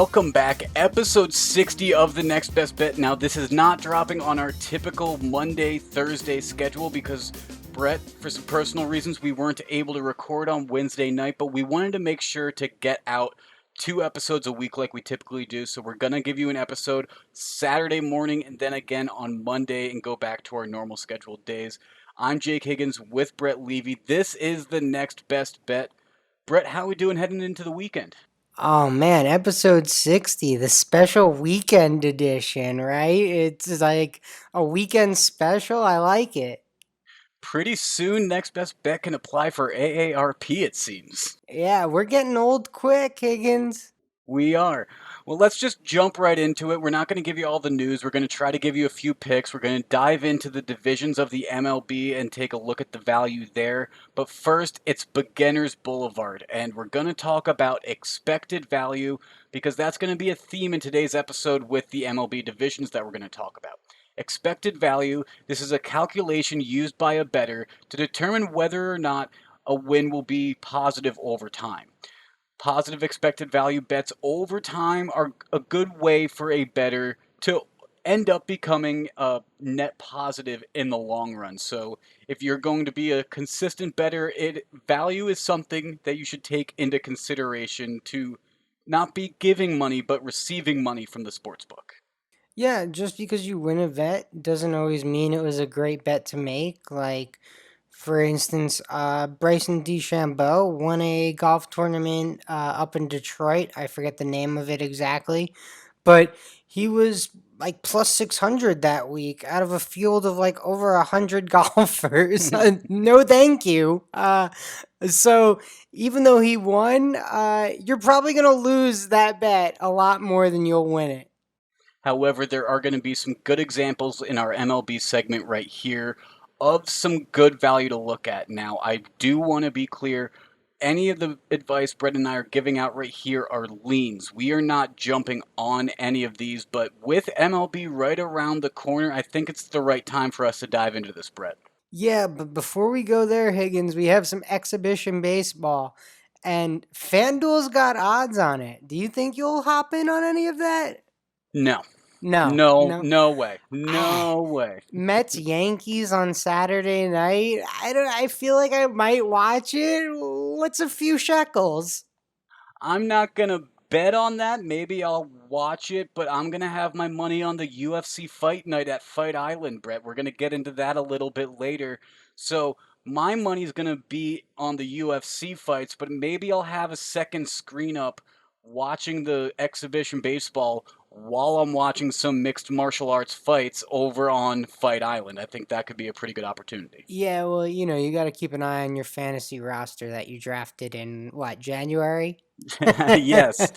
Welcome back, episode 60 of the Next Best Bet. Now, this is not dropping on our typical Monday, Thursday schedule because, Brett, for some personal reasons, we weren't able to record on Wednesday night, but we wanted to make sure to get out 2 episodes a week like we typically do. So we're going to give you an episode Saturday morning and then again on Monday and go back to our normal scheduled days. I'm Jake Higgins with Brett Levy. This is the Next Best Bet. Brett, how are we doing heading into the weekend? Oh man, episode 60, the special weekend edition, right? It's like a weekend special. I like it. Pretty soon, Next Best Bet can apply for AARP, it seems. Yeah, we're getting old quick, Higgins. We are. Well, let's just jump right into it. We're not going to give you all the news. We're going to try to give you a few picks. We're going to dive into the divisions of the MLB and take a look at the value there. But first, it's Beginner's Boulevard, and we're going to talk about expected value because that's going to be a theme in today's episode with the MLB divisions that we're going to talk about. Expected value, this is a calculation used by a bettor to determine whether or not a win will be positive over time. Positive expected value bets over time are a good way for a bettor to end up becoming a net positive in the long run. So if you're going to be a consistent bettor, value is something that you should take into consideration to not be giving money but receiving money from the sportsbook. Yeah, just because you win a bet doesn't always mean it was a great bet to make. Like, for instance, Bryson DeChambeau won a golf tournament up in Detroit. I forget the name of it exactly, but he was like plus 600 that week out of a field of like over 100 golfers. No, thank you. So even though he won, you're probably going to lose that bet a lot more than you'll win it. However, there are going to be some good examples in our MLB segment right here of some good value to look at. Now, I do want to be clear. Any of the advice Brett and I are giving out right here are leans. We are not jumping on any of these, but with MLB right around the corner, I think it's the right time for us to dive into this, Brett. Yeah, but before we go there, Higgins, we have some exhibition baseball, and FanDuel's got odds on it. Do you think you'll hop in on any of that? No. No, No, no. no way. Ah, No way. Mets Yankees on Saturday night. I don't. I feel like I might watch it. What's a few shekels? I'm not going to bet on that. Maybe I'll watch it, but I'm going to have my money on the UFC fight night at Fight Island, Brett. We're going to get into that a little bit later. So my money's going to be on the UFC fights, but maybe I'll have a second screen up watching the exhibition baseball while I'm watching some mixed martial arts fights over on Fight Island. I think that could be a pretty good opportunity. Yeah, well, you got to keep an eye on your fantasy roster that you drafted in what, January? Yes,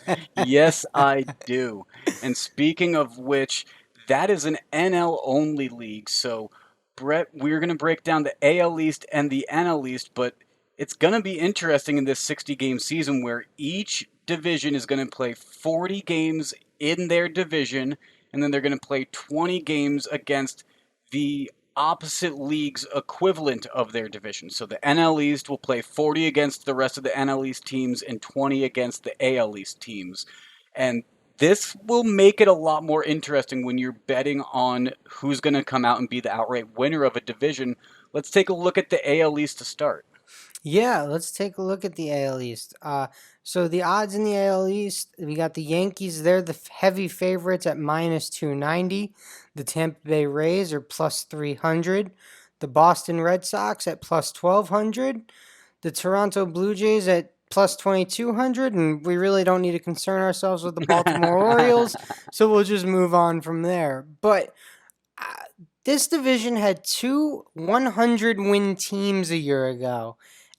yes, I do. And speaking of which, that is an NL only league. So, Brett, we're going to break down the AL East and the NL East, but it's going to be interesting in this 60 game season where each division is going to play 40 games in their division, and then they're going to play 20 games against the opposite league's equivalent of their division. So the NL East will play 40 against the rest of the NL East teams and 20 against the AL East teams. And this will make it a lot more interesting when you're betting on who's going to come out and be the outright winner of a division. Let's take a look at the AL East to start. Yeah, let's take a look at the AL East. So the odds in the AL East, we got the Yankees. They're the heavy favorites at minus 290. The Tampa Bay Rays are plus 300. The Boston Red Sox at plus 1200. The Toronto Blue Jays at plus 2200. And we really don't need to concern ourselves with the Baltimore Orioles. So we'll just move on from there. But uh, this division had two 100 win teams a year ago,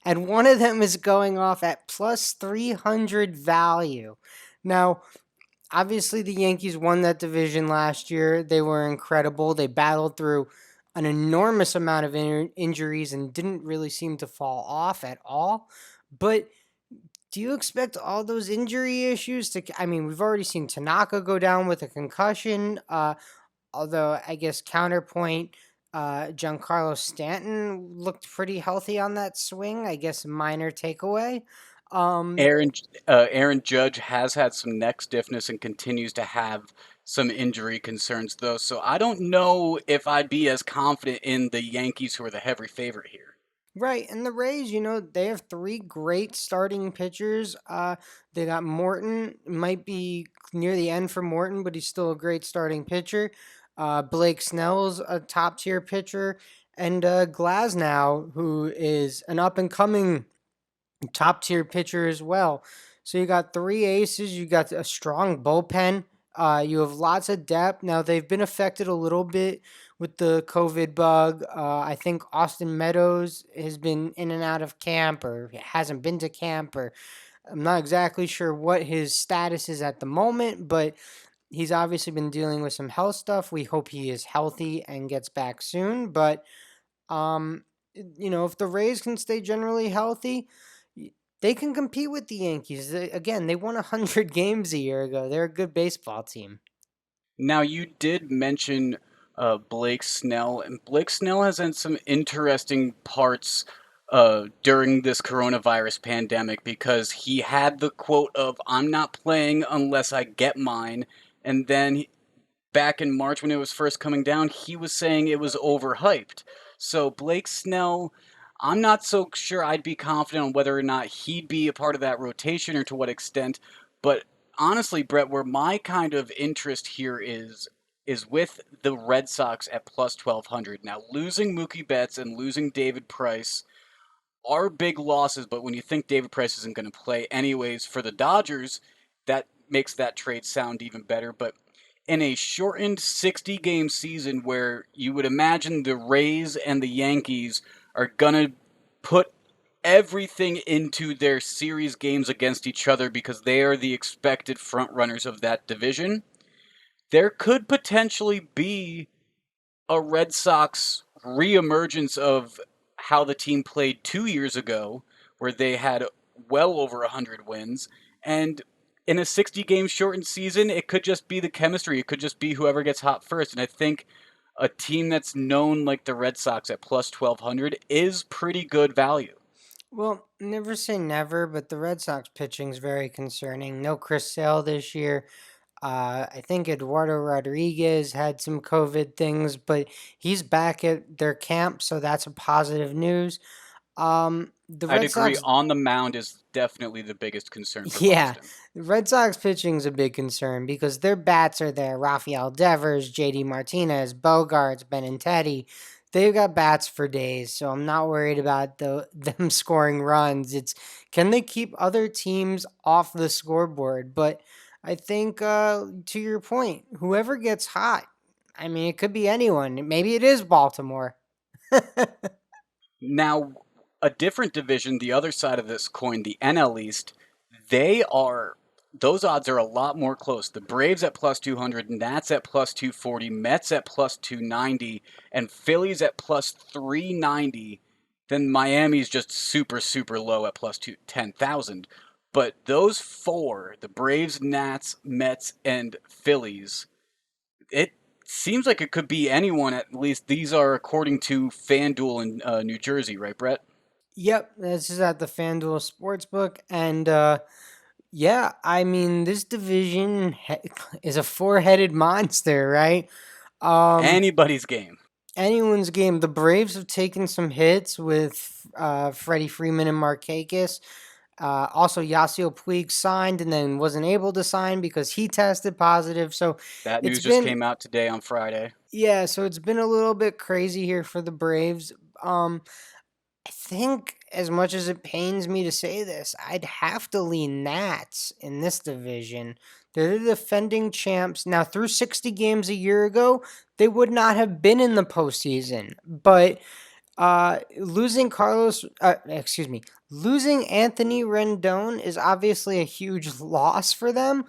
and one of them is going off at plus 300 value. Now, obviously, the Yankees won that division last year. They were incredible. They battled through an enormous amount of injuries and didn't really seem to fall off at all. But do you expect all those injury issues to? I mean, we've already seen Tanaka go down with a concussion. Although I guess counterpoint, Giancarlo Stanton looked pretty healthy on that swing. I guess minor takeaway. Um, Aaron Judge has had some neck stiffness and continues to have some injury concerns, though. So I don't know if I'd be as confident in the Yankees, who are the heavy favorite here. right, and the Rays, they have three great starting pitchers. They got Morton, might be near the end for Morton, but he's still a great starting pitcher. Blake Snell's a top tier pitcher, and Glasnow, who is an up and coming top tier pitcher as well. So you got three aces. You got a strong bullpen. You have lots of depth. Now they've been affected a little bit with the COVID bug. I think Austin Meadows has been in and out of camp, or hasn't been to camp, or I'm not exactly sure what his status is at the moment, but he's obviously been dealing with some health stuff. We hope he is healthy and gets back soon. But um, if the Rays can stay generally healthy, they can compete with the Yankees. Again, they won 100 games a year ago. They're a good baseball team. Now, you did mention Blake Snell, and Blake Snell has had some interesting parts during this coronavirus pandemic because he had the quote of, "I'm not playing unless I get mine," and then back in March when it was first coming down, he was saying it was overhyped. So Blake Snell, I'm not so sure I'd be confident on whether or not he'd be a part of that rotation or to what extent. But honestly, Brett, where my kind of interest here is with the Red Sox at plus 1200. Now, losing Mookie Betts and losing David Price are big losses, but when you think David Price isn't going to play anyways for the Dodgers, that makes that trade sound even better. But in a shortened 60 game season where you would imagine the Rays and the Yankees are going to put everything into their series games against each other because they are the expected front runners of that division, there could potentially be a Red Sox reemergence of how the team played 2 years ago, where they had well over 100 wins. And in a 60 game shortened season, it could just be the chemistry. It could just be whoever gets hot first. And I think a team that's known like the Red Sox at plus 1200 is pretty good value. Well, never say never, but the Red Sox pitching's very concerning. No Chris Sale this year. I think Eduardo Rodriguez had some COVID things, but he's back at their camp, so that's a positive news. The I'd Red agree Sox, on the mound is definitely the biggest concern for yeah, Boston. the Red Sox pitching's a big concern because their bats are there. Rafael Devers, JD Martinez, Bogarts, Benintendi. They've got bats for days, so I'm not worried about them scoring runs. It's can they keep other teams off the scoreboard? But I think, to your point, whoever gets hot, I mean, it could be anyone. Maybe it is Baltimore. Now, a different division, the other side of this coin, the NL East, they are those odds are a lot more close. The Braves at plus 200, Nats at plus 240, Mets at plus 290, and Phillies at plus 390. Then Miami's just super, super low at plus 10,000. But those four, the Braves, Nats, Mets, and Phillies, it seems like it could be anyone. At least these are according to FanDuel in New Jersey, right, Brett? Yep, this is at the FanDuel Sportsbook, and yeah, I mean this division is a four-headed monster, right? Um, Anybody's game. Anyone's game. The Braves have taken some hits with Freddie Freeman and Markakis. Also, Yasiel Puig signed and then wasn't able to sign because he tested positive. So That it's news just been came out today on Friday. yeah, so it's been a little bit crazy here for the Braves. I think, as much as it pains me to say this, I'd have to lean Nats in this division. They're the defending champs. Now, through 60 games a year ago, they would not have been in the postseason. But losing Anthony Rendon is obviously a huge loss for them,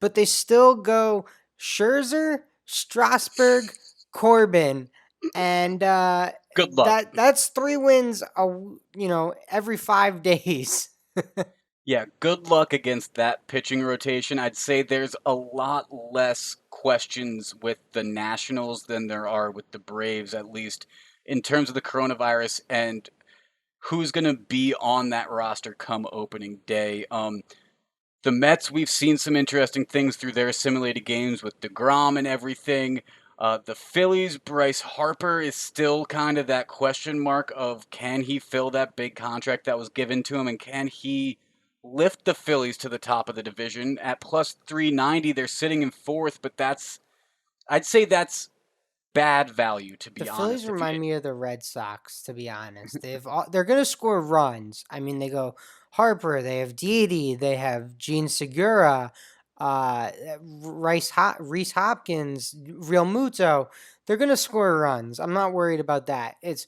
but they still go Scherzer, Strasburg, Corbin, and Good luck. that's three wins every 5 days. Yeah, good luck against that pitching rotation. I'd say there's a lot less questions with the Nationals than there are with the Braves, at least in terms of the coronavirus. And who's going to be on that roster come opening day. The Mets, we've seen some interesting things through their simulated games with DeGrom and everything. The Phillies, Bryce Harper is still kind of that question mark of can he fill that big contract that was given to him, and can he lift the Phillies to the top of the division at plus 390? They're sitting in fourth, but I'd say that's bad value, to The be Phillies honest. If you remind me of the Red Sox, to be honest. They're going to score runs. I mean, they go Harper, they have Didi, they have Gene Segura, Reese Hopkins, Real Muto. They're going to score runs. I'm not worried about that. It's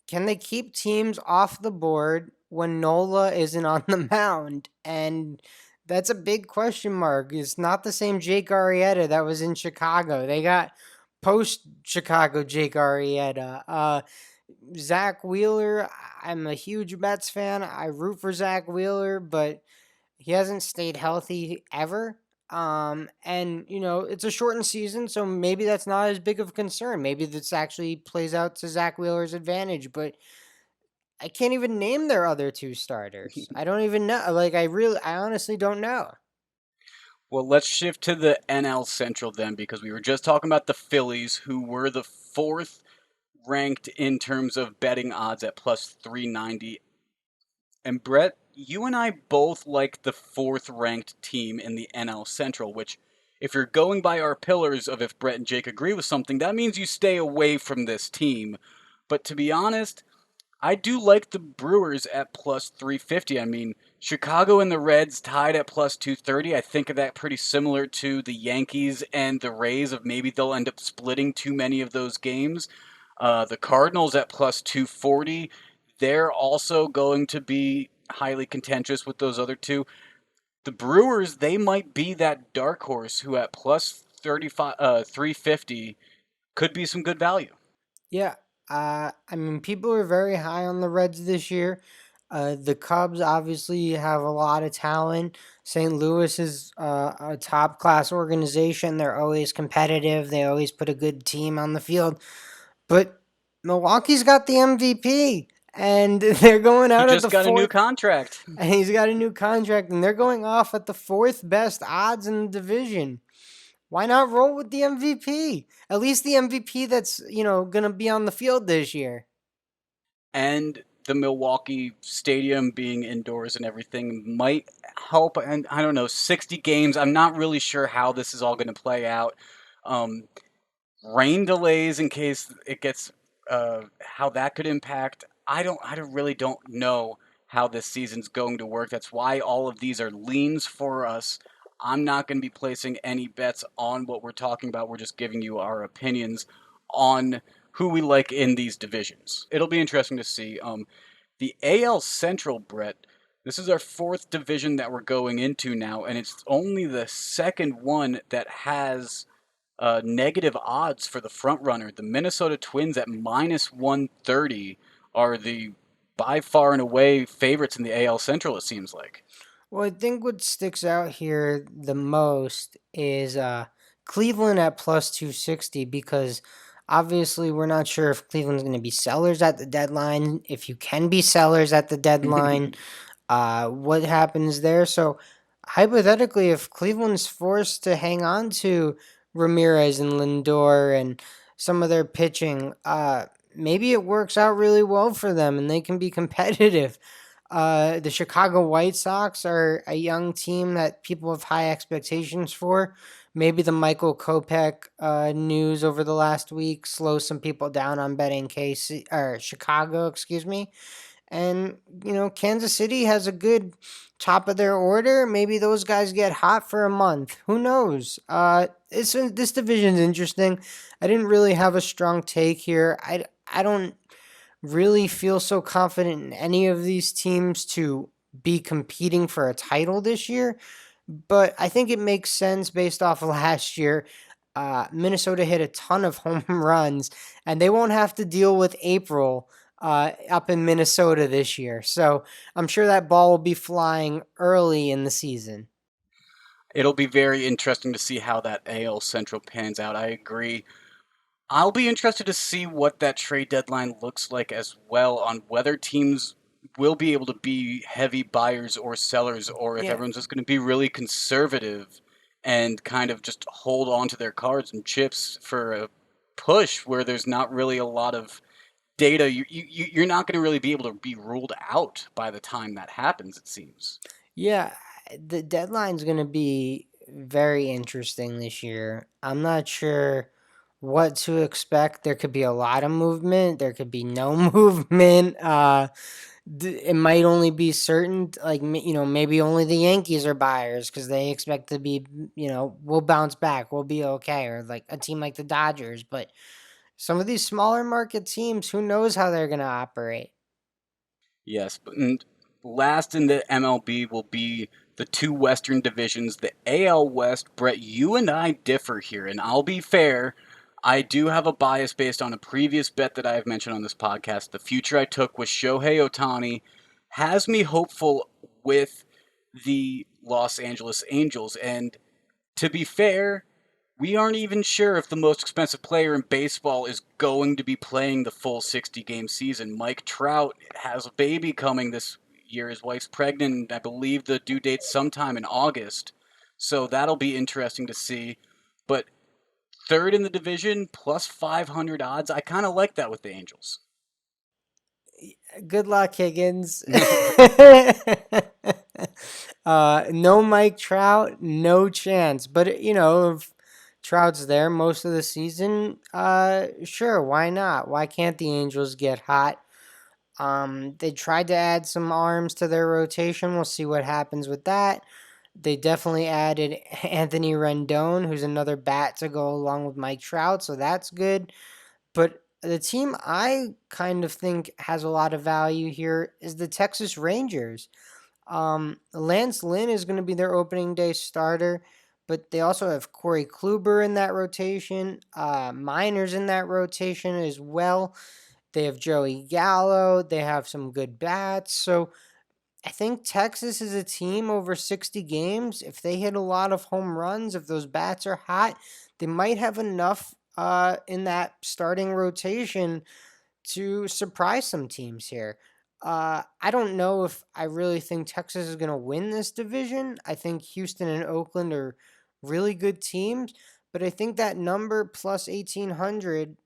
can they keep teams off the board when Nola isn't on the mound? And that's a big question mark. It's not the same Jake Arrieta that was in Chicago. They got post Chicago Jake Arrieta. Zach Wheeler, I'm a huge Mets fan. I root for Zach Wheeler, but he hasn't stayed healthy ever. And it's a shortened season, so maybe that's not as big of a concern. Maybe this actually plays out to Zach Wheeler's advantage, but I can't even name their other two starters. I don't even know. Like I honestly don't know. Well, let's shift to the NL Central then, because we were just talking about the Phillies, who were the fourth ranked in terms of betting odds at plus 390. And Brett, you and I both like the fourth ranked team in the NL Central, which, if you're going by our pillars of if Brett and Jake agree with something, that means you stay away from this team. But to be honest, I do like the Brewers at plus 350. I mean, Chicago and the Reds tied at plus 230. I think of that pretty similar to the Yankees and the Rays, of maybe they'll end up splitting too many of those games. The Cardinals at plus 240. They're also going to be highly contentious with those other two. The Brewers, they might be that dark horse who at plus 35, 350 could be some good value. Yeah. I mean, people are very high on the Reds this year. The Cubs obviously have a lot of talent. St. Louis is a top class organization. They're always competitive. They always put a good team on the field. But Milwaukee's got the MVP, and they're going He out at just the got a new fourth. contract. And he's got a new contract, and they're going off at the fourth best odds in the division. Why not roll with the MVP? At least the MVP that's going to be on the field this year. And the Milwaukee Stadium being indoors and everything might help. And I don't know, 60 games. I'm not really sure how this is all going to play out. Um, Rain delays in case it gets how that could impact. I don't really don't know how this season's going to work. That's why all of these are leans for us. I'm not going to be placing any bets on what we're talking about. We're just giving you our opinions on who we like in these divisions. It'll be interesting to see. The AL Central, Brett. This is our fourth division that we're going into now, and it's only the second one that has negative odds for the front runner. The Minnesota Twins at minus 130 are the by far and away favorites in the AL Central, it seems like. Well, I think what sticks out here the most is Cleveland at plus 260 because obviously we're not sure if Cleveland's going to be sellers at the deadline. If you can be sellers at the deadline, what happens there. So, hypothetically, if Cleveland's forced to hang on to Ramirez and Lindor and some of their pitching, maybe it works out really well for them and they can be competitive. The Chicago White Sox are a young team that people have high expectations for. Maybe the Michael Kopech news over the last week slows some people down on betting KC or Chicago, excuse me. And, Kansas City has a good top of their order. Maybe those guys get hot for a month. Who knows? This division's interesting. I didn't really have a strong take here. I don't really feel so confident in any of these teams to be competing for a title this year. But I think it makes sense based off of last year. Minnesota hit a ton of home runs, and they won't have to deal with April up in Minnesota this year. So I'm sure that ball will be flying early in the season. It'll be very interesting to see how that AL Central pans out. I agree. I'll be interested to see what that trade deadline looks like as well, on whether teams will be able to be heavy buyers or sellers, or if Yeah. everyone's just going to be really conservative and kind of just hold on to their cards and chips for a push where there's not really a lot of data. You're not going to really be able to be ruled out by the time that happens, it seems. Yeah, the deadline's going to be very interesting this year. I'm not sure what to expect. There could be a lot of movement, there could be no movement. It might only be certain, like, maybe only the Yankees are buyers because they expect to be, we'll bounce back, we'll be okay, or like a team like the Dodgers. But some of these smaller market teams, who knows how they're going to operate? Yes, but and last in the MLB will be the two Western divisions, the AL West. Brett, you and I differ here, and I'll be fair. I do have a bias based on a previous bet that I have mentioned on this podcast. The future I took with Shohei Ohtani has me hopeful with the Los Angeles Angels. And to be fair, we aren't even sure if the most expensive player in baseball is going to be playing the full 60 game season. Mike Trout has a baby coming this year. His wife's pregnant. I believe the due date's sometime in August. So that'll be interesting to see. But third in the division, plus 500 odds. I kind of like that with the Angels. Good luck, Higgins. No Mike Trout, no chance. But if Trout's there most of the season, sure, why not? Why can't the Angels get hot? They tried to add some arms to their rotation. We'll see what happens with that. They definitely added Anthony Rendon, who's another bat to go along with Mike Trout, so that's good. But the team I kind of think has a lot of value here is the Texas Rangers. Lance Lynn is going to be their opening day starter, but they also have Corey Kluber in that rotation. Miners in that rotation as well. They have Joey Gallo. They have some good bats. So I think Texas is a team over 60 games. If they hit a lot of home runs, if those bats are hot, they might have enough in that starting rotation to surprise some teams here. I don't know if I really think Texas is going to win this division. I think Houston and Oakland are really good teams, but I think that number plus 1,800,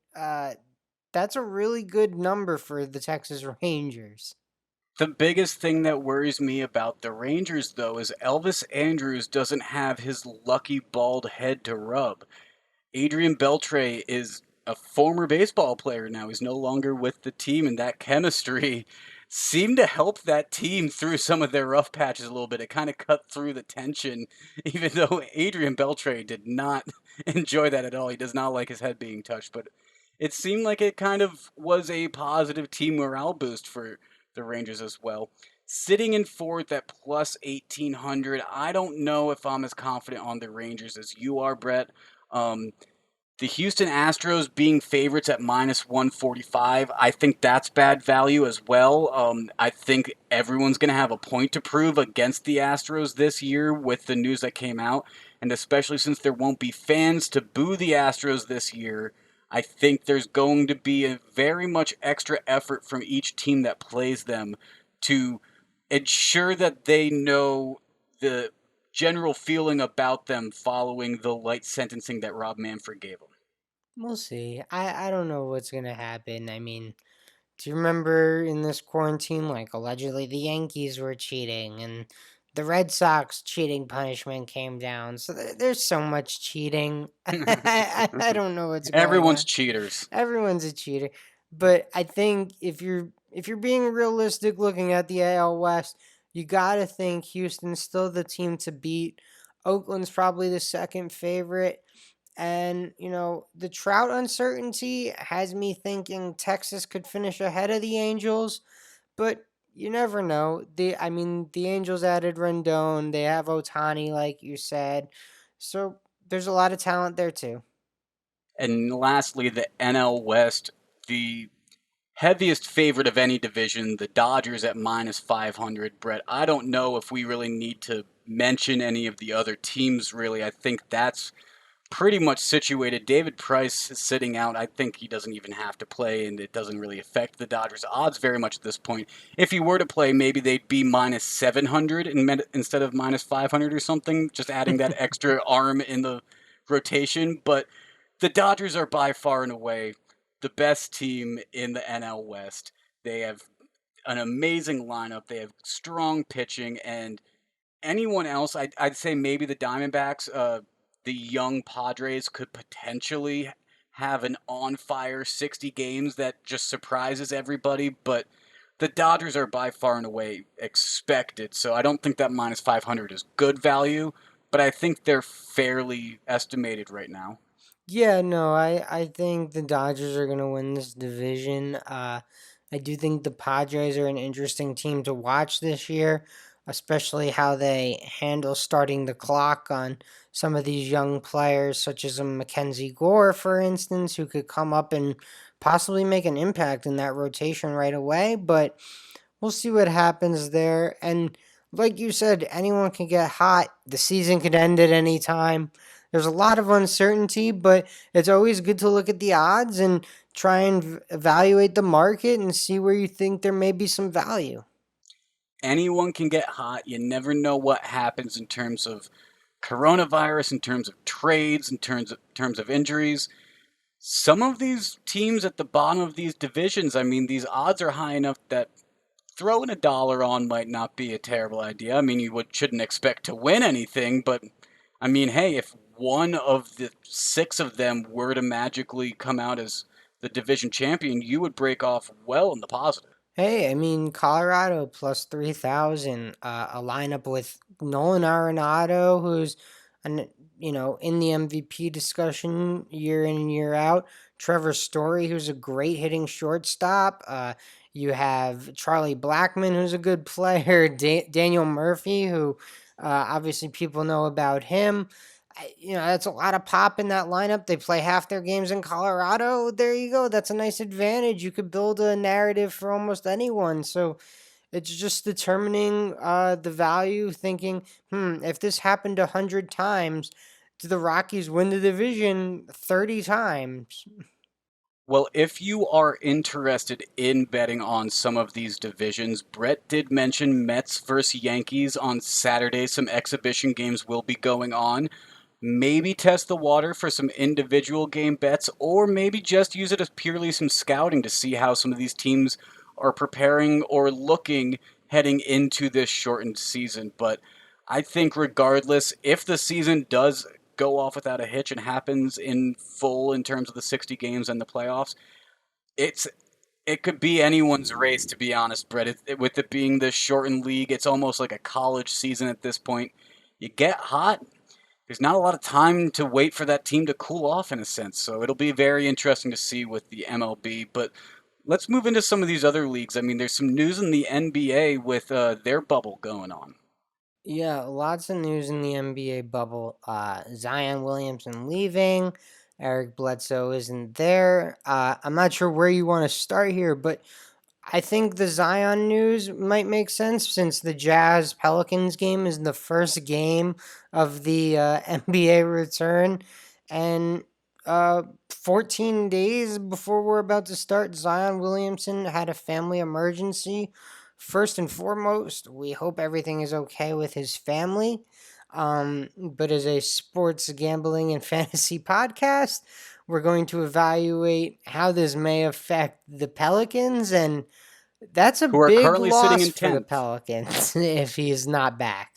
that's a really good number for the Texas Rangers. The biggest thing that worries me about the Rangers, though, is Elvis Andrews doesn't have his lucky bald head to rub. Adrian Beltre is a former baseball player now. He's no longer with the team, and that chemistry seemed to help that team through some of their rough patches a little bit. It kind of cut through the tension, even though Adrian Beltre did not enjoy that at all. He does not like his head being touched, but it seemed like it kind of was a positive team morale boost for the Rangers as well. Sitting in fourth at plus 1,800, I don't know if I'm as confident on the Rangers as you are, Brett. Um, the Houston Astros being favorites at minus 145, I think that's bad value as well. I think everyone's going to have a point to prove against the Astros this year with the news that came out. And especially since there won't be fans to boo the Astros this year, I think there's going to be a very much extra effort from each team that plays them to ensure that they know the general feeling about them following the light sentencing that Rob Manfred gave them. We'll see. I don't know what's going to happen. I mean, do you remember in this quarantine, like allegedly the Yankees were cheating and the Red Sox cheating punishment came down? So there's so much cheating. I don't know what's going Everyone's on. cheaters. Everyone's a cheater, but I think if you're being realistic, looking at the AL West, you gotta think Houston's still the team to beat. Oakland's probably the second favorite. And, the Trout uncertainty has me thinking Texas could finish ahead of the Angels, but you never know. The Angels added Rendon, they have Otani, like you said. So there's a lot of talent there too. And lastly, the NL West, the heaviest favorite of any division, the Dodgers at minus 500. Brett, I don't know if we really need to mention any of the other teams, really. I think that's pretty much situated. David Price is sitting out. I think he doesn't even have to play, and it doesn't really affect the Dodgers' odds very much at this point. If he were to play, maybe they'd be minus 700 instead of minus 500 or something, just adding that extra arm in the rotation. But the Dodgers are by far and away the best team in the NL West. They have an amazing lineup, they have strong pitching, and anyone else, I'd say maybe the Diamondbacks, the young Padres could potentially have an on fire 60 games that just surprises everybody, but the Dodgers are by far and away expected. So I don't think that minus 500 is good value, but I think they're fairly estimated right now. Yeah, no, I think the Dodgers are gonna win this division. I do think the Padres are an interesting team to watch this year, especially how they handle starting the clock on some of these young players, such as a Mackenzie Gore, for instance, who could come up and possibly make an impact in that rotation right away. But we'll see what happens there. And like you said, anyone can get hot. The season could end at any time. There's a lot of uncertainty, but it's always good to look at the odds and try and evaluate the market and see where you think there may be some value. Anyone can get hot. You never know what happens in terms of coronavirus, in terms of trades, in terms of injuries. Some of these teams at the bottom of these divisions, I mean, these odds are high enough that throwing a dollar on might not be a terrible idea. I mean, shouldn't expect to win anything, but I mean, hey, if one of the six of them were to magically come out as the division champion, you would break off well in the positive. Hey, I mean, Colorado plus 3,000, a lineup with Nolan Arenado, who's, an, in the MVP discussion year in and year out. Trevor Story, who's a great hitting shortstop. You have Charlie Blackmon, who's a good player. Daniel Murphy, who obviously people know about him. That's a lot of pop in that lineup. They play half their games in Colorado. There you go. That's a nice advantage. You could build a narrative for almost anyone. So it's just determining the value, thinking, if this happened 100 times, do the Rockies win the division 30 times? Well, if you are interested in betting on some of these divisions, Brett did mention Mets versus Yankees on Saturday. Some exhibition games will be going on. Maybe test the water for some individual game bets, or maybe just use it as purely some scouting to see how some of these teams are preparing or looking heading into this shortened season. But I think, regardless, if the season does go off without a hitch and happens in full in terms of the 60 games and the playoffs, it's it could be anyone's race, to be honest, Brett. With it being this shortened league, it's almost like a college season at this point. You get hot, there's not a lot of time to wait for that team to cool off in a sense. So it'll be very interesting to see with the MLB. But let's move into some of these other leagues. I mean, there's some news in the NBA with their bubble going on. Yeah, lots of news in the NBA bubble. Zion Williamson leaving. Eric Bledsoe isn't there. I'm not sure where you want to start here, but I think the Zion news might make sense since the Jazz Pelicans game is the first game of the NBA return. And 14 days before we're about to start, Zion Williamson had a family emergency. First and foremost, we hope everything is okay with his family. But as a sports gambling and fantasy podcast, we're going to evaluate how this may affect the Pelicans, and that's a Who are big currently sitting loss in for the 10th. Pelicans if he is not back.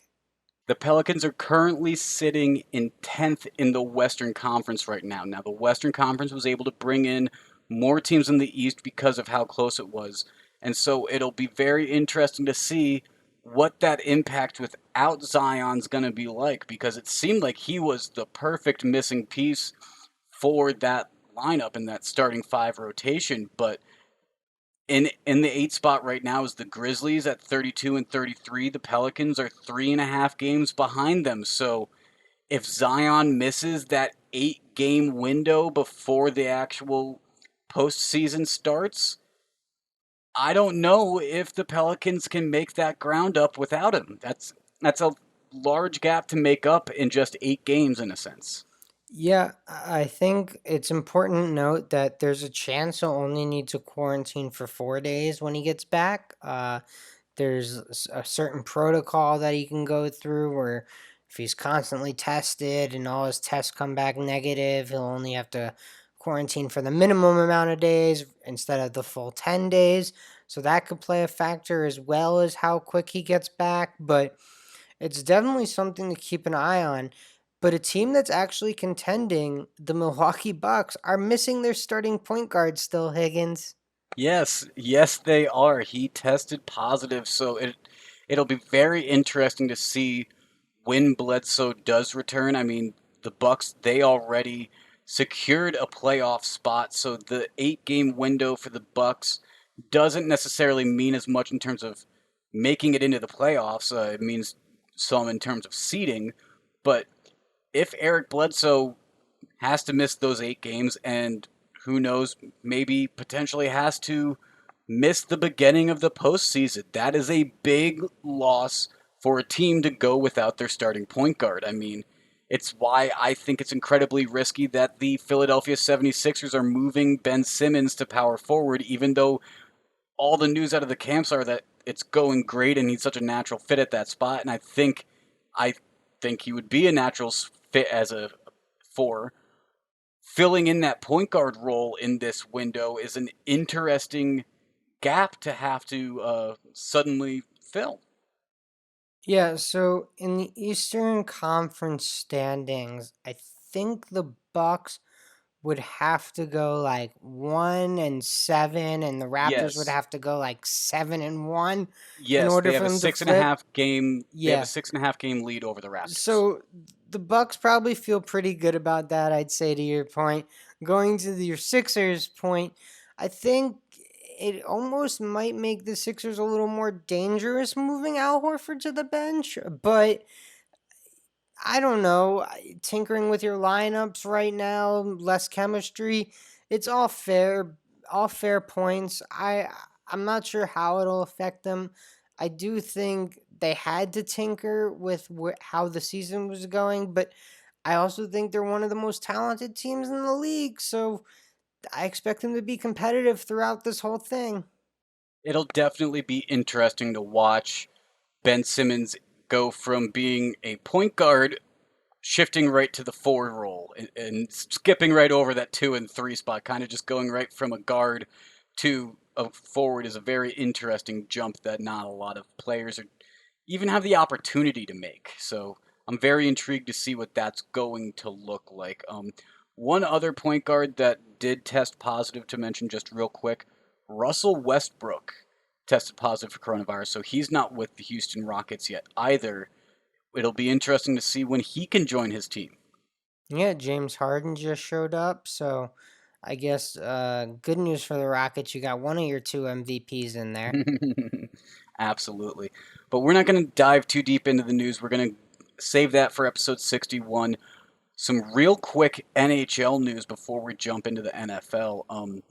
The Pelicans are currently sitting in 10th in the Western Conference right now. Now, the Western Conference was able to bring in more teams in the East because of how close it was. And so it'll be very interesting to see what that impact without Zion's going to be like, because it seemed like he was the perfect missing piece for that lineup and that starting five rotation. But in the eight spot right now is the Grizzlies at 32 and 33. The Pelicans are 3.5 games behind them. So if Zion misses that 8 game window before the actual postseason starts, I don't know if the Pelicans can make that ground up without him. That's a large gap to make up in just 8 games in a sense. Yeah, I think it's important to note that there's a chance he'll only need to quarantine for 4 days when he gets back. There's a certain protocol that he can go through where if he's constantly tested and all his tests come back negative, he'll only have to quarantine for the minimum amount of days instead of the full 10 days. So that could play a factor as well as how quick he gets back. But it's definitely something to keep an eye on. But a team that's actually contending, the Milwaukee Bucks, are missing their starting point guard still, Higgins. Yes, yes, they are. He tested positive, so it'll be very interesting to see when Bledsoe does return. I mean, the Bucks, they already secured a playoff spot, so the 8-game window for the Bucks doesn't necessarily mean as much in terms of making it into the playoffs. It means some in terms of seeding, but if Eric Bledsoe has to miss those 8 games, and who knows, maybe potentially has to miss the beginning of the postseason. That is a big loss for a team to go without their starting point guard. I mean, it's why I think it's incredibly risky that the Philadelphia 76ers are moving Ben Simmons to power forward, even though all the news out of the camps are that it's going great and he's such a natural fit at that spot. And I think he would be a natural fit as a four. Filling in that point guard role in this window is an interesting gap to have to suddenly fill. Yeah, so in the Eastern Conference standings, I think the Bucks would have to go like 1-7, and the Raptors would Yes, have to go like 7-1 in yes, order they have for a them to six and a flip. half game. They have a Yeah. 6.5 game lead over the Raptors. So the Bucks probably feel pretty good about that, I'd say, to your point. Going to your Sixers point, I think it almost might make the Sixers a little more dangerous moving Al Horford to the bench, but I don't know. Tinkering with your lineups right now, less chemistry. It's all fair points. I'm not sure how it'll affect them. I do think they had to tinker with how the season was going, but I also think they're one of the most talented teams in the league. So I expect them to be competitive throughout this whole thing. It'll definitely be interesting to watch Ben Simmons go from being a point guard shifting right to the forward role and skipping right over that 2 and 3 spot, kind of just going right from a guard to a forward is a very interesting jump that not a lot of players are, even have the opportunity to make. So I'm very intrigued to see what that's going to look like. One other point guard that did test positive to mention just real quick, Russell Westbrook tested positive for coronavirus, so he's not with the Houston Rockets yet either. It'll be interesting to see when he can join his team. Yeah, James Harden just showed up, so I guess good news for the Rockets. You got one of your two MVPs in there. Absolutely. But we're not going to dive too deep into the news. We're going to save that for episode 61. Some real quick NHL news before we jump into the NFL.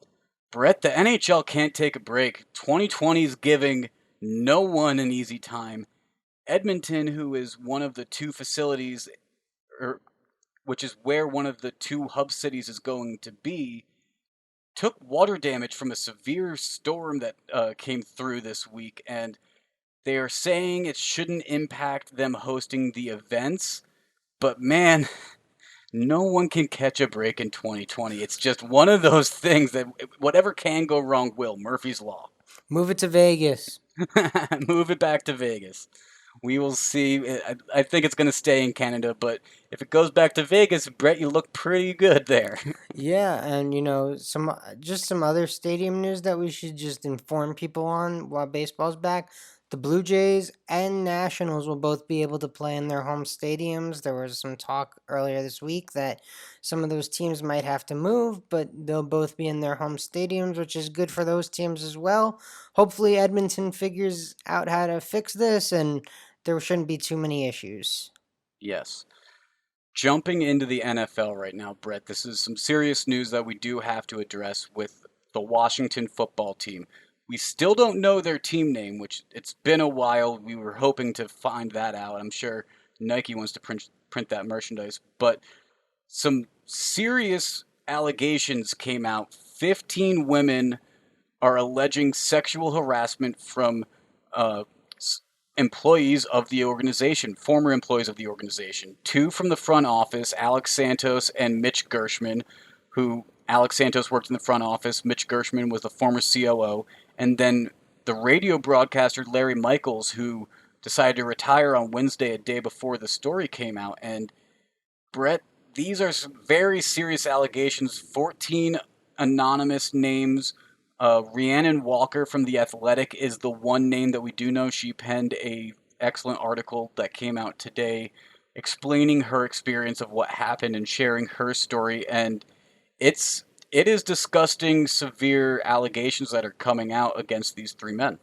Brett, the NHL can't take a break. 2020 is giving no one an easy time. Edmonton, who is one of the two facilities, or which is where one of the two hub cities is going to be, took water damage from a severe storm that came through this week, and they are saying it shouldn't impact them hosting the events. But man, no one can catch a break in 2020. It's just one of those things that whatever can go wrong will. Murphy's Law. Move it to Vegas. Move it back to Vegas. We will see. I think it's going to stay in Canada, but if it goes back to Vegas, Brett, you look pretty good there. Yeah, and some other stadium news that we should just inform people on while baseball's back. The Blue Jays and Nationals will both be able to play in their home stadiums. There was some talk earlier this week that some of those teams might have to move, but they'll both be in their home stadiums, which is good for those teams as well. Hopefully, Edmonton figures out how to fix this and there shouldn't be too many issues. Yes. Jumping into the NFL right now, Brett, this is some serious news that we do have to address with the Washington football team. We still don't know their team name, which it's been a while. We were hoping to find that out. I'm sure Nike wants to print that merchandise, but some serious allegations came out. 15 women are alleging sexual harassment from uh, employees of the organization, former employees of the organization. Two from the front office, Alex Santos and Mitch Gershman, who Alex Santos worked in the front office, Mitch Gershman was the former COO, and then the radio broadcaster Larry Michaels, who decided to retire on Wednesday, a day before the story came out. And Brett, these are some very serious allegations. 14 anonymous names. Rhiannon Walker from The Athletic is the one name that we do know. She penned a excellent article that came out today explaining her experience of what happened and sharing her story. And it is disgusting, severe allegations that are coming out against these three men.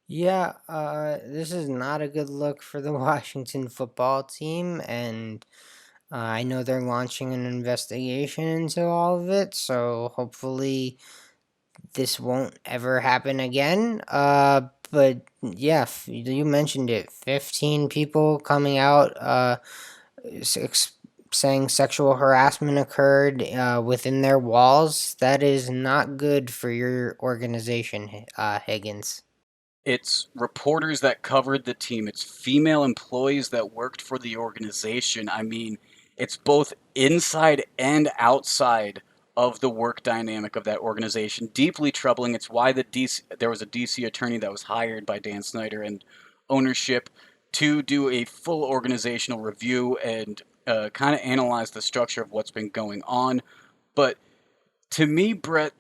Yeah, this is not a good look for the Washington football team, and I know they're launching an investigation into all of it, so hopefully this won't ever happen again. But yeah, you mentioned it. 15 people coming out, s- ex- saying sexual harassment occurred within their walls. That is not good for your organization, Higgins. It's reporters that covered the team. It's female employees that worked for the organization. I mean, it's both inside and outside of the work dynamic of that organization. Deeply troubling. It's why there was a DC attorney that was hired by Dan Snyder and ownership to do a full organizational review and kind of analyze the structure of what's been going on. But to me, Brett,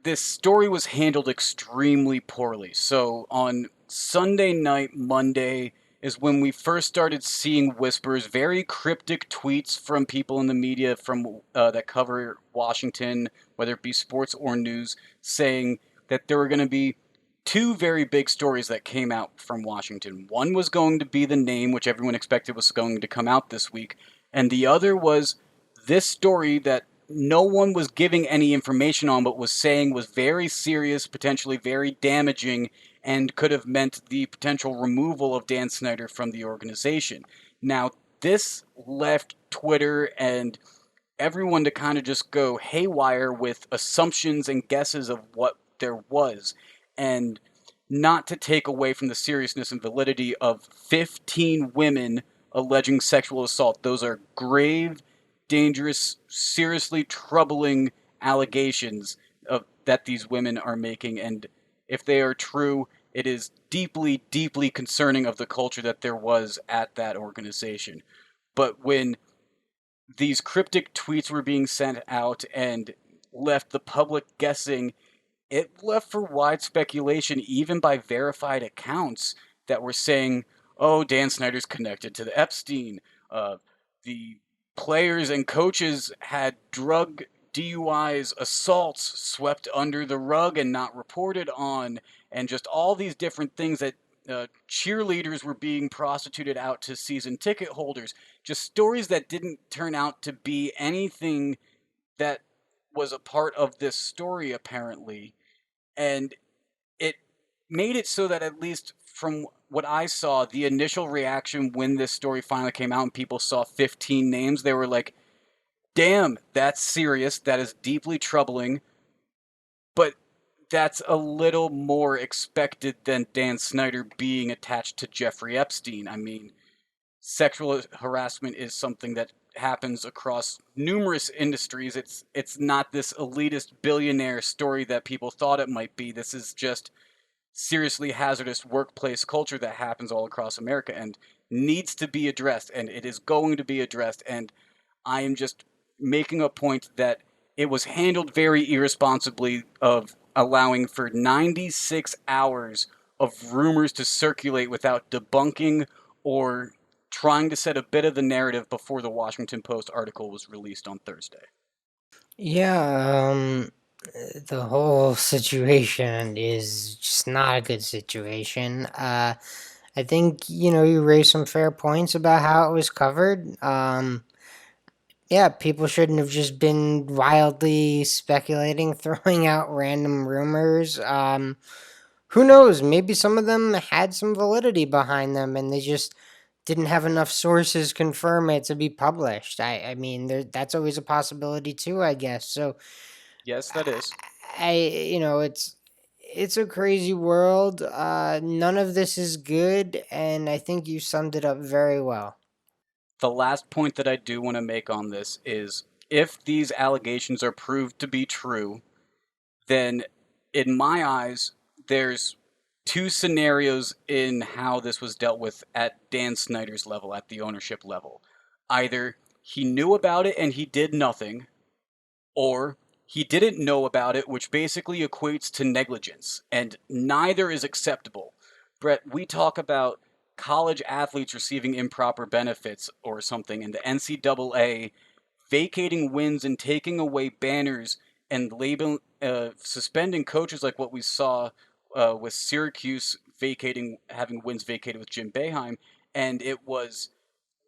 this story was handled extremely poorly. So on Sunday night, Monday, is when we first started seeing whispers, very cryptic tweets from people in the media from that cover Washington, whether it be sports or news, saying that there were going to be two very big stories that came out from Washington. One was going to be the name, which everyone expected was going to come out this week, and the other was this story that no one was giving any information on, but was saying was very serious, potentially very damaging, and could have meant the potential removal of Dan Snyder from the organization. Now, this left Twitter and everyone to kind of just go haywire with assumptions and guesses of what there was, and not to take away from the seriousness and validity of 15 women alleging sexual assault. Those are grave, dangerous, seriously troubling allegations that these women are making. And if they are true, it is deeply, deeply concerning of the culture that there was at that organization. But when these cryptic tweets were being sent out and left the public guessing, it left for wide speculation, even by verified accounts that were saying, oh, Dan Snyder's connected to the Epstein. The players and coaches had drug DUIs, assaults swept under the rug and not reported on, and just all these different things that cheerleaders were being prostituted out to season ticket holders. Just stories that didn't turn out to be anything that was a part of this story, apparently. And it made it so that, at least from what I saw, the initial reaction when this story finally came out and people saw 15 names, they were like, damn, that's serious. That is deeply troubling. But that's a little more expected than Dan Snyder being attached to Jeffrey Epstein. I mean, sexual harassment is something that happens across numerous industries. It's not this elitist billionaire story that people thought it might be. This is just seriously hazardous workplace culture that happens all across America and needs to be addressed, and it is going to be addressed. And I am just making a point that it was handled very irresponsibly of allowing for 96 hours of rumors to circulate without debunking or trying to set a bit of the narrative before the Washington Post article was released on Thursday. Yeah, the whole situation is just not a good situation. I think, you raised some fair points about how it was covered. Yeah, people shouldn't have just been wildly speculating, throwing out random rumors. Who knows? Maybe some of them had some validity behind them and they just didn't have enough sources confirm it to be published. I mean, that's always a possibility too, I guess. So Yes, that is. I it's a crazy world. None of this is good, and I think you summed it up very well. The last point that I do want to make on this is if these allegations are proved to be true, then in my eyes, there's two scenarios in how this was dealt with at Dan Snyder's level, at the ownership level. Either he knew about it and he did nothing, or he didn't know about it, which basically equates to negligence, and neither is acceptable. Brett, we talk about college athletes receiving improper benefits or something, and the NCAA vacating wins and taking away banners and suspending coaches like what we saw with Syracuse having wins vacated with Jim Boeheim, and it was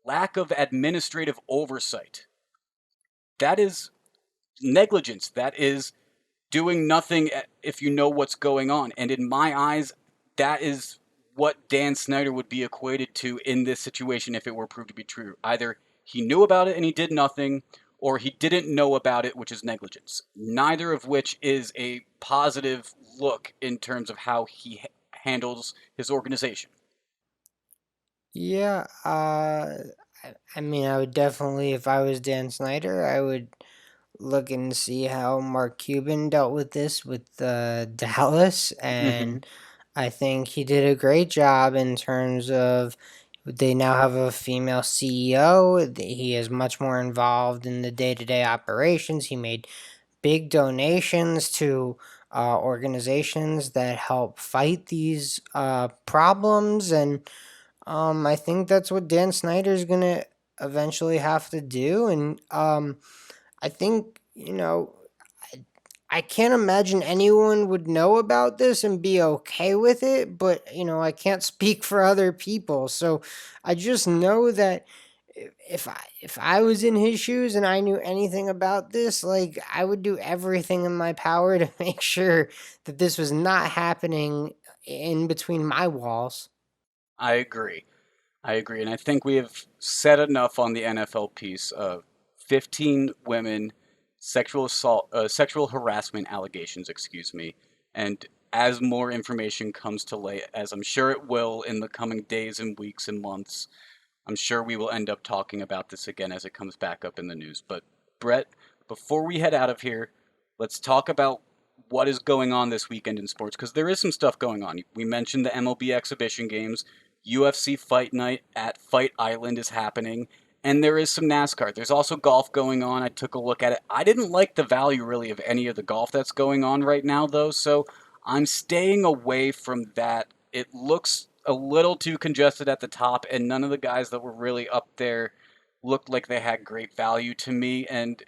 lack of administrative oversight. That is negligence. That is doing nothing if you know what's going on. And in my eyes, that is what Dan Snyder would be equated to in this situation if it were proved to be true. Either he knew about it and he did nothing, or he didn't know about it, which is negligence. Neither of which is a positive look in terms of how he handles his organization. Yeah, I mean, I would definitely, if I was Dan Snyder, I would look and see how Mark Cuban dealt with this with Dallas, Mm-hmm. and I think he did a great job in terms of they now have a female CEO. He is much more involved in the day to day operations. He made big donations to organizations that help fight these problems, and I think that's what Dan Snyder's gonna eventually have to do, and I think I can't imagine anyone would know about this and be okay with it, but I can't speak for other people. So I just know that if I was in his shoes and I knew anything about this, like I would do everything in my power to make sure that this was not happening in between my walls. I agree. I agree, and I think we have said enough on the NFL piece of 15 women sexual harassment allegations, excuse me. And as more information comes to light, as I'm sure it will in the coming days and weeks and months, I'm sure we will end up talking about this again as it comes back up in the news. But Brett, before we head out of here, let's talk about what is going on this weekend in sports because there is some stuff going on. We mentioned the MLB exhibition games. UFC Fight Night at Fight Island is happening, and there is some NASCAR. There's also golf going on. I took a look at it. I didn't like the value really of any of the golf that's going on right now, though, so I'm staying away from that. It looks a little too congested at the top, and none of the guys that were really up there looked like they had great value to me. And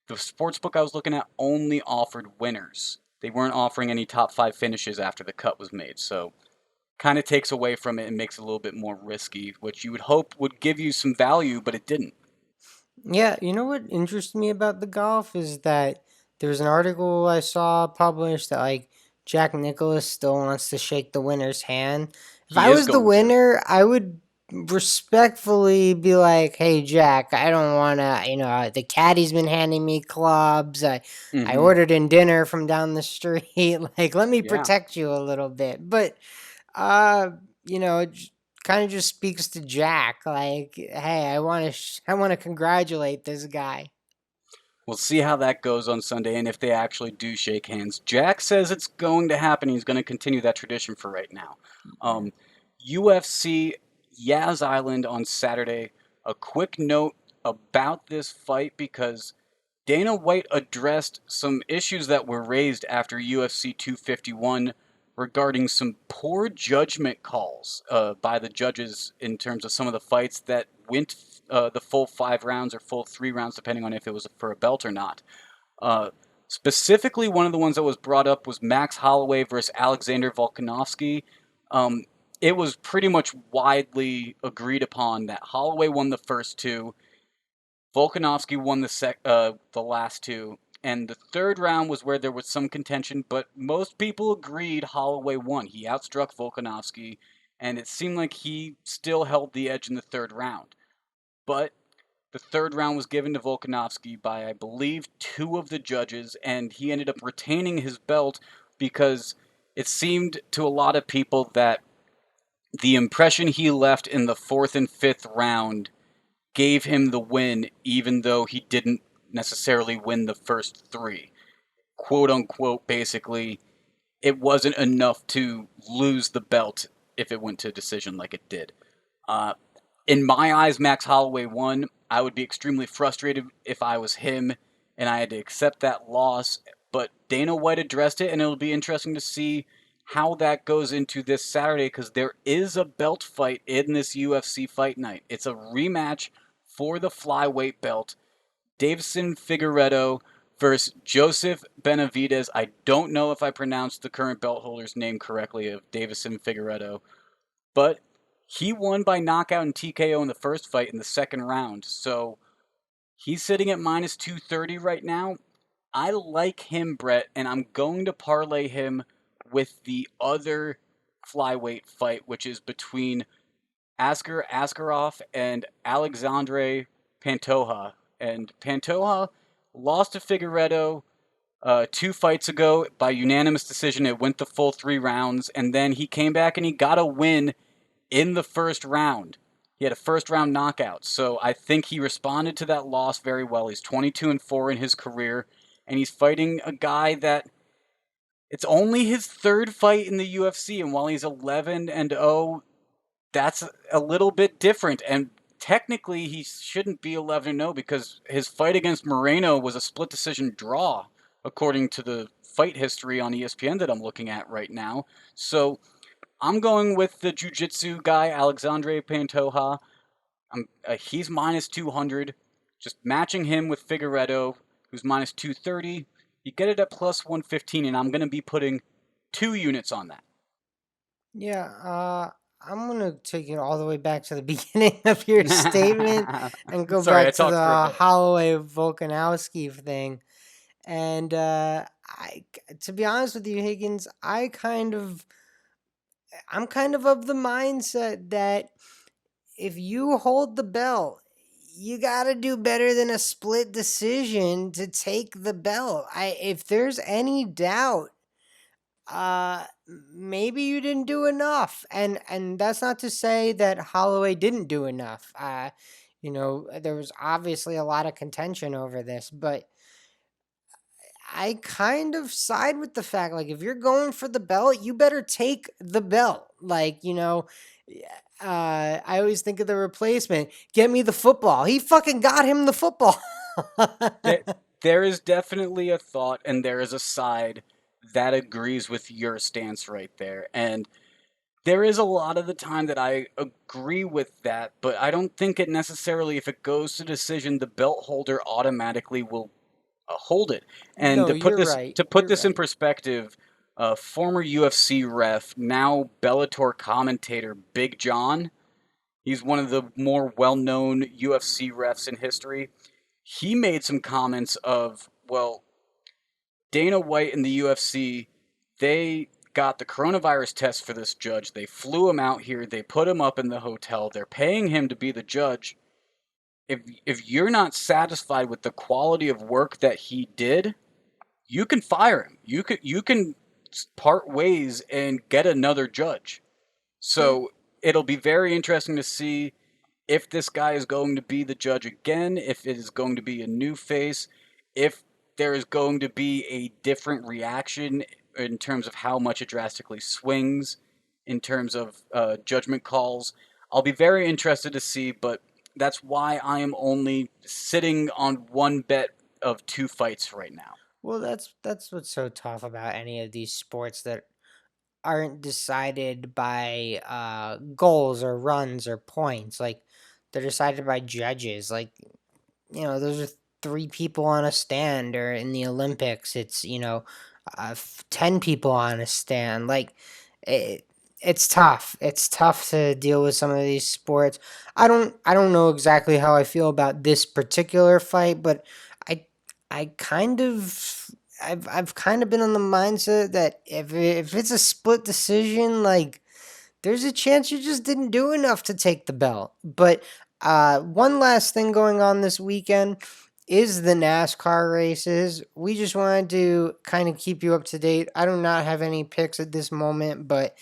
the sports book I was looking at only offered winners. They weren't offering any top five finishes after the cut was made. So kind of takes away from it and makes it a little bit more risky, which you would hope would give you some value, but it didn't. Yeah, you know what interests me about the golf is that there's an article I saw published that like Jack Nicklaus still wants to shake the winner's hand. If He I is was the going to. winner, I would respectfully be like, "Hey Jack, I don't want to, the caddy's been handing me clubs. I Mm-hmm. ordered in dinner from down the street. Like, let me Yeah. protect you a little bit." But uh, it kind of just speaks to Jack. Like, hey, I want to congratulate this guy. We'll see how that goes on Sunday and if they actually do shake hands. Jack says it's going to happen. He's going to continue that tradition for right now. Yeah. UFC Yaz Island on Saturday. A quick note about this fight because Dana White addressed some issues that were raised after UFC 251 regarding some poor judgment calls by the judges in terms of some of the fights that went the full 5 rounds or full 3 rounds, depending on if it was for a belt or not. Uh, Specifically, one of the ones that was brought up was Max Holloway versus Alexander Volkanovski. Um, it was pretty much widely agreed upon that Holloway won the first two, Volkanovski won the last two, and the third round was where there was some contention, but most people agreed Holloway won. He outstruck Volkanovski, and it seemed like he still held the edge in the third round. But the third round was given to Volkanovski by, I believe, two of the judges, and he ended up retaining his belt because it seemed to a lot of people that the impression he left in the fourth and fifth round gave him the win, even though he didn't necessarily win the first three. Quote unquote, basically, it wasn't enough to lose the belt if it went to decision like it did. Uh, in my eyes, Max Holloway won. I would be extremely frustrated if I was him and I had to accept that loss. But Dana White addressed it, and it'll be interesting to see how that goes into this Saturday because there is a belt fight in this UFC fight night. It's a rematch for the flyweight belt. Davison Figueiredo versus Joseph Benavidez. I don't know if I pronounced the current belt holder's name correctly of Davison Figueiredo, but he won by knockout and TKO in the first fight in the second round. So he's sitting at minus 230 right now. I like him, Brett, and I'm going to parlay him with the other flyweight fight, which is between Askar Askarov and Alexandre Pantoja. And Pantoja lost to Figueredo 2 fights ago by unanimous decision. It went the full 3 rounds, and then he came back and he got a win in the first round. He had a first round knockout. So I think he responded to that loss very well. He's 22-4 in his career, and he's fighting a guy that it's only his third fight in the UFC, and while he's 11-0, that's a little bit different. And technically, he shouldn't be 11-0 because his fight against Moreno was a split decision draw, according to the fight history on ESPN that I'm looking at right now. So I'm going with the jiu-jitsu guy, Alexandre Pantoja. He's minus 200. Just matching him with Figueredo, who's minus 230. You get it at plus 115, and I'm going to be putting 2 units on that. Yeah, I'm gonna take it all the way back to the beginning of your statement and go Sorry, I back to talked for a the bit. Holloway Volkanovski thing. And to be honest with you, Higgins, I'm kind of the mindset that if you hold the belt, you got to do better than a split decision to take the belt. If there's any doubt, maybe you didn't do enough, and that's not to say that Holloway didn't do enough. There was obviously a lot of contention over this, but I kind of side with the fact, like, if you're going for the belt, you better take the belt. I always think of the replacement. Get me the football. He fucking got him the football. There, there is definitely a thought, and there is a side that agrees with your stance right there. And there is a lot of the time that I agree with that, but I don't think it necessarily, if it goes to decision, the belt holder automatically will hold it. And No, to put you're this right. to put You're this in right. perspective, former UFC ref, now Bellator commentator, Big John. He's one of the more well-known UFC refs in history. He made some comments of, well, Dana White and the UFC, they got the coronavirus test for this judge. They flew him out here. They put him up in the hotel. They're paying him to be the judge. If you're not satisfied with the quality of work that he did, you can fire him. You can part ways and get another judge. Yeah. So it'll be very interesting to see if this guy is going to be the judge again, if it is going to be a new face, if there is going to be a different reaction in terms of how much it drastically swings in terms of judgment calls. I'll be very interested to see, but that's why I am only sitting on one bet of 2 fights right now. Well, that's what's so tough about any of these sports that aren't decided by goals or runs or points. Like, they're decided by judges. Like, those are three people on a stand, or in the Olympics, it's, 10 people on a stand. Like, it, it's tough. It's tough to deal with some of these sports. I don't know exactly how I feel about this particular fight, but I, I kind of, I've kind of been on the mindset that if it's a split decision, like, there's a chance you just didn't do enough to take the belt. But one last thing going on this weekend is the NASCAR races. We just wanted to kind of keep you up to date. I do not have any picks at this moment, but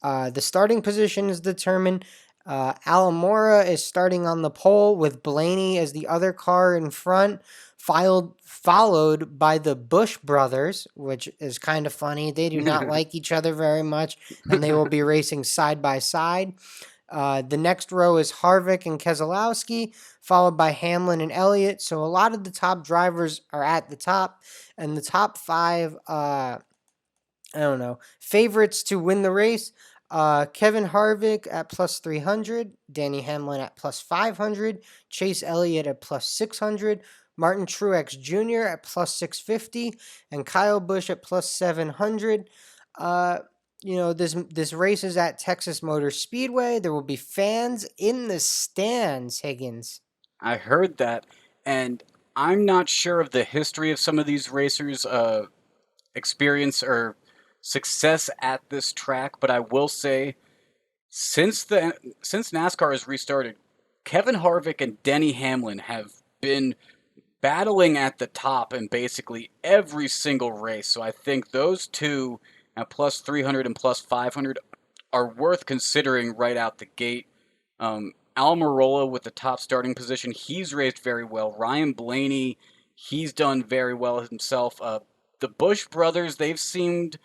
the starting position is determined. Alamora is starting on the pole with Blaney as the other car in front, followed by the Bush brothers, which is kind of funny. They do not like each other very much, and they will be racing side by side. The next row is Harvick and Keselowski, followed by Hamlin and Elliott. So a lot of the top drivers are at the top, and the top five, I don't know, favorites to win the race. Kevin Harvick at plus 300, Danny Hamlin at plus 500, Chase Elliott at plus 600, Martin Truex Jr. at plus 650, and Kyle Busch at plus 700. This race is at Texas Motor Speedway. There will be fans in the stands, Higgins. I heard that, and I'm not sure of the history of some of these racers' experience or success at this track, but I will say since NASCAR has restarted, Kevin Harvick and Denny Hamlin have been battling at the top in basically every single race. So I think those two at plus 300 and plus 500 are worth considering right out the gate. Almirola with the top starting position, he's raced very well. Ryan Blaney, he's done very well himself. The Bush brothers, they've seemed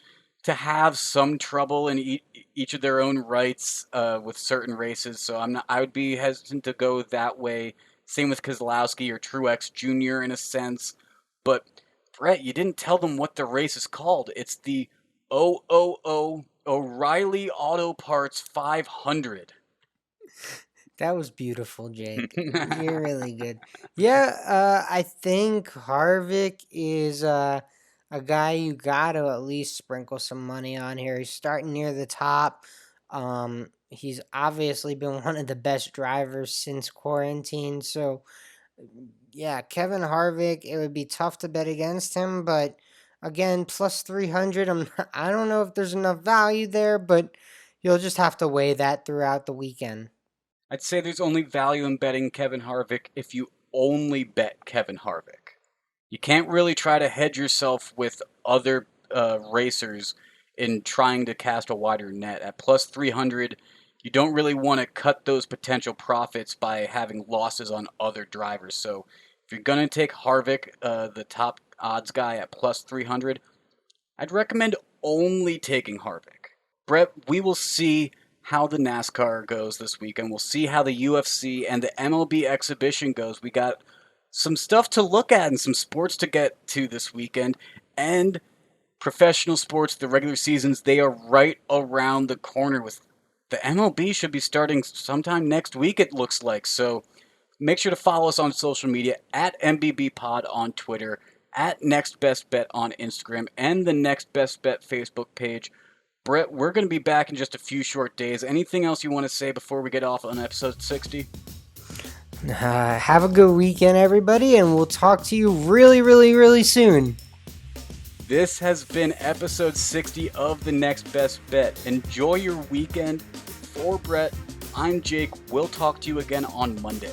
to have some trouble in each of their own rights with certain races, so I would be hesitant to go that way. Same with Keselowski or Truex Jr. in a sense. But Brett, you didn't tell them what the race is called. It's the OOO O'Reilly Auto Parts 500. That was beautiful, Jake. You're really good. Yeah, I think Harvick is a guy you got to at least sprinkle some money on here. He's starting near the top. He's obviously been one of the best drivers since quarantine. So, yeah, Kevin Harvick, it would be tough to bet against him. But again, plus 300, I don't know if there's enough value there, but you'll just have to weigh that throughout the weekend. I'd say there's only value in betting Kevin Harvick if you only bet Kevin Harvick. You can't really try to hedge yourself with other racers in trying to cast a wider net. At plus 300, you don't really want to cut those potential profits by having losses on other drivers. So if you're going to take Harvick, the top odds guy at plus 300, I'd recommend only taking Harvick. Brett, we will see how the NASCAR goes this weekend. We'll see how the UFC and the MLB exhibition goes. We got some stuff to look at and some sports to get to this weekend. And professional sports, the regular seasons, they are right around the corner. With the MLB should be starting sometime next week, it looks like. So make sure to follow us on social media at MBB Pod on Twitter, at Next Best Bet on Instagram, and the Next Best Bet Facebook page. Brett, we're going to be back in just a few short days. Anything else you want to say before we get off on episode 60? Have a good weekend, everybody, and we'll talk to you really, really, really soon. This has been episode 60 of The Next Best Bet. Enjoy your weekend. For Brett, I'm Jake. We'll talk to you again on Monday.